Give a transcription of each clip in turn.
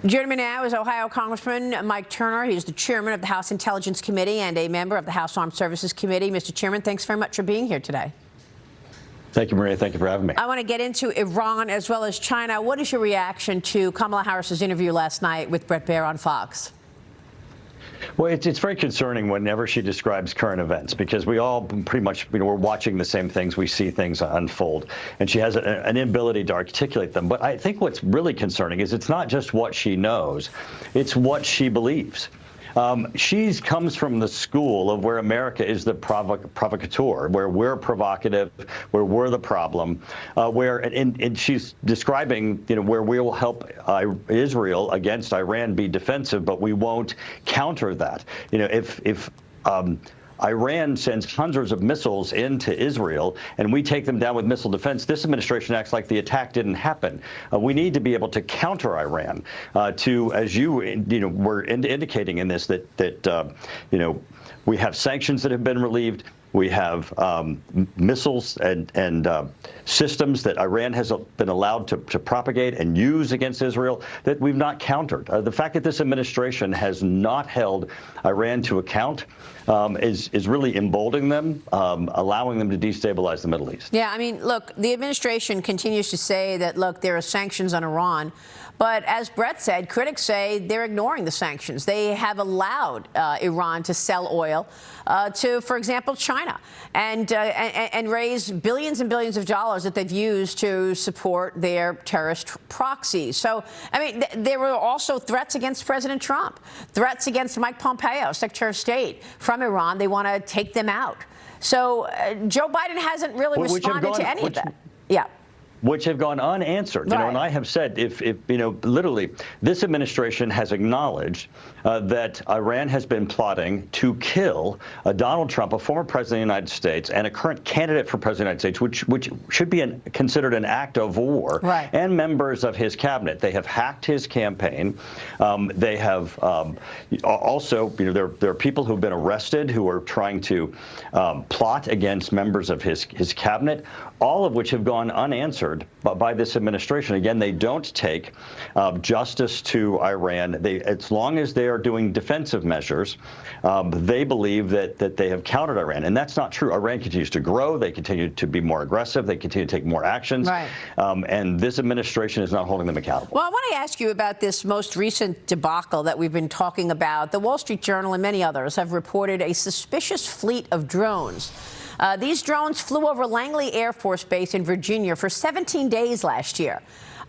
Joining me now is Ohio Congressman Mike Turner. He's the chairman of the House Intelligence Committee and a member of the House Armed Services Committee. Mr. Chairman, thanks very much for being here today. Thank you, Maria. Thank you for having me. I want to get into Iran as well as China. What is your reaction to Kamala Harris's interview last night with Bret Baier on Fox? Well, it's very concerning whenever she describes current events, because we all pretty much, we're watching the same things. We see things unfold, and she has an inability to articulate them. But I think what's really concerning is it's not just what she knows, it's what she believes. She comes from the school of where America is the provocateur, where we're provocative, where we're the problem, and she's describing, where we will help Israel against Iran be defensive, but we won't counter that. If Iran sends hundreds of missiles into Israel and we take them down with missile defense, this administration acts like the attack didn't happen. We need to be able to counter Iran to, as you were indicating in this, that we have sanctions that have been relieved. We have missiles and systems that Iran has been allowed to propagate and use against Israel that we've not countered. The fact that this administration has not held Iran to account is really emboldening them, allowing them to destabilize the Middle East. Yeah, I mean, look, the administration continues to say that, look, there are sanctions on Iran. But as Bret said, critics say they're ignoring the sanctions. They have allowed Iran to sell oil to, for example, China, and raise billions and billions of dollars that they've used to support their terrorist proxies. So, I mean, there were also threats against President Trump, threats against Mike Pompeo, Secretary of State, from Iran. They want to take them out. So Joe Biden hasn't really responded to any of that. Yeah. Which have gone unanswered. Right. And I have said, if literally, this administration has acknowledged that Iran has been plotting to kill Donald Trump, a former president of the United States, and a current candidate for president of the United States, which should be considered an act of war, right, and members of his cabinet. They have hacked his campaign. They have also, there are people who've been arrested who are trying to plot against members of his cabinet, all of which have gone unanswered by this administration. Again, they don't take justice to Iran. As long as they are doing defensive measures, they believe that they have countered Iran. And that's not true. Iran continues to grow. They continue to be more aggressive. They continue to take more actions. Right. And this administration is not holding them accountable. Well, I want to ask you about this most recent debacle that we've been talking about. The Wall Street Journal and many others have reported a suspicious fleet of drones. These drones flew over Langley Air Force Base in Virginia for 17 days last year,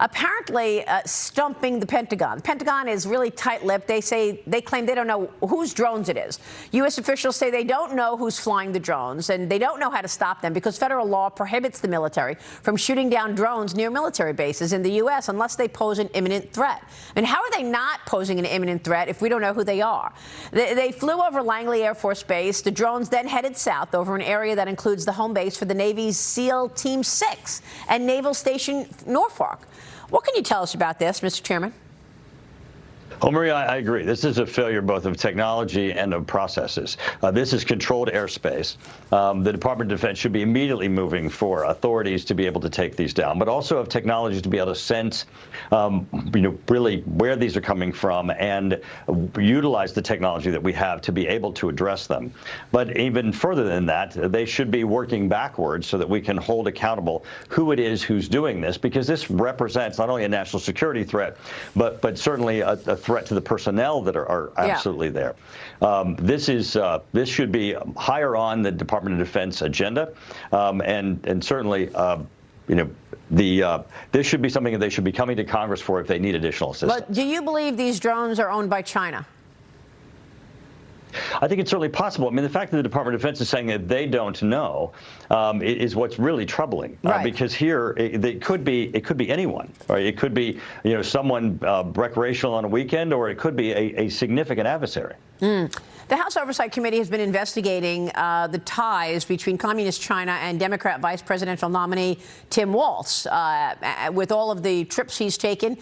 apparently stumping the Pentagon. The Pentagon is really tight-lipped. They claim they don't know whose drones it is. U.S. officials say they don't know who's flying the drones, and they don't know how to stop them because federal law prohibits the military from shooting down drones near military bases in the U.S. unless they pose an imminent threat. And how are they not posing an imminent threat if we don't know who they are? They flew over Langley Air Force Base. The drones then headed south over an area that includes the home base for the Navy's SEAL Team 6 and Naval Station Norfolk. What can you tell us about this, Mr. Chairman? Oh, Maria, I agree. This is a failure both of technology and of processes. This is controlled airspace. The Department of Defense should be immediately moving for authorities to be able to take these down, but also of technology to be able to sense, really where these are coming from and utilize the technology that we have to be able to address them. But even further than that, they should be working backwards so that we can hold accountable who it is who's doing this, because this represents not only a national security threat, but certainly a threat to the personnel that are absolutely there. This should be higher on the Department of Defense agenda, and certainly, this should be something that they should be coming to Congress for if they need additional assistance. But do you believe these drones are owned by China? I think it's certainly possible. I mean, the fact that the Department of Defense is saying that they don't know is what's really troubling. Right. Because here it could be anyone. Right? It could be someone recreational on a weekend, or it could be a significant adversary. The House Oversight Committee has been investigating the ties between Communist China and Democrat vice presidential nominee Tim Walz, with all of the trips he's taken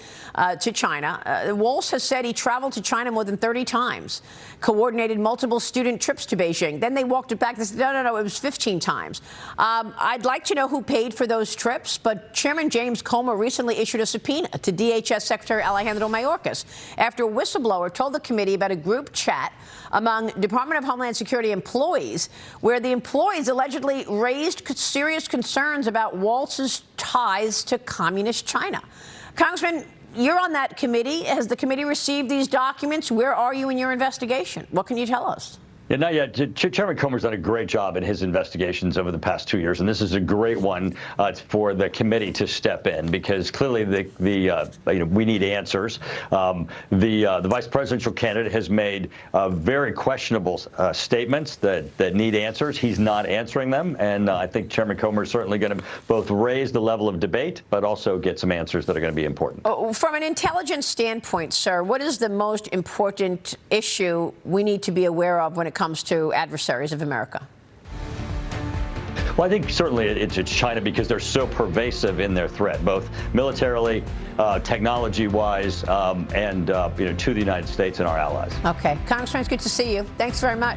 to China. Walz has said he traveled to China more than 30 times, coordinated multiple student trips to Beijing. Then they walked it back. They said, no, it was 15 times. I'd like to know who paid for those trips, but Chairman James Comer recently issued a subpoena to DHS Secretary Alejandro Mayorkas after a whistleblower told the committee about a group chat among Department of Homeland Security employees, where the employees allegedly raised serious concerns about Walz's ties to Communist China. Congressman, you're on that committee. Has the committee received these documents? Where are you in your investigation? What can you tell us? Yeah, not yet. Chairman Comer's done a great job in his investigations over the past 2 years, and this is a great one for the committee to step in, because clearly we need answers. The vice presidential candidate has made very questionable statements that need answers. He's not answering them, and I think Chairman Comer is certainly going to both raise the level of debate, but also get some answers that are going to be important. From an intelligence standpoint, sir, what is the most important issue we need to be aware of when it comes to adversaries of America? Well, I think certainly it's China, because they're so pervasive in their threat, both militarily, technology-wise, and to the United States and our allies. Okay. Congressman, it's good to see you. Thanks very much.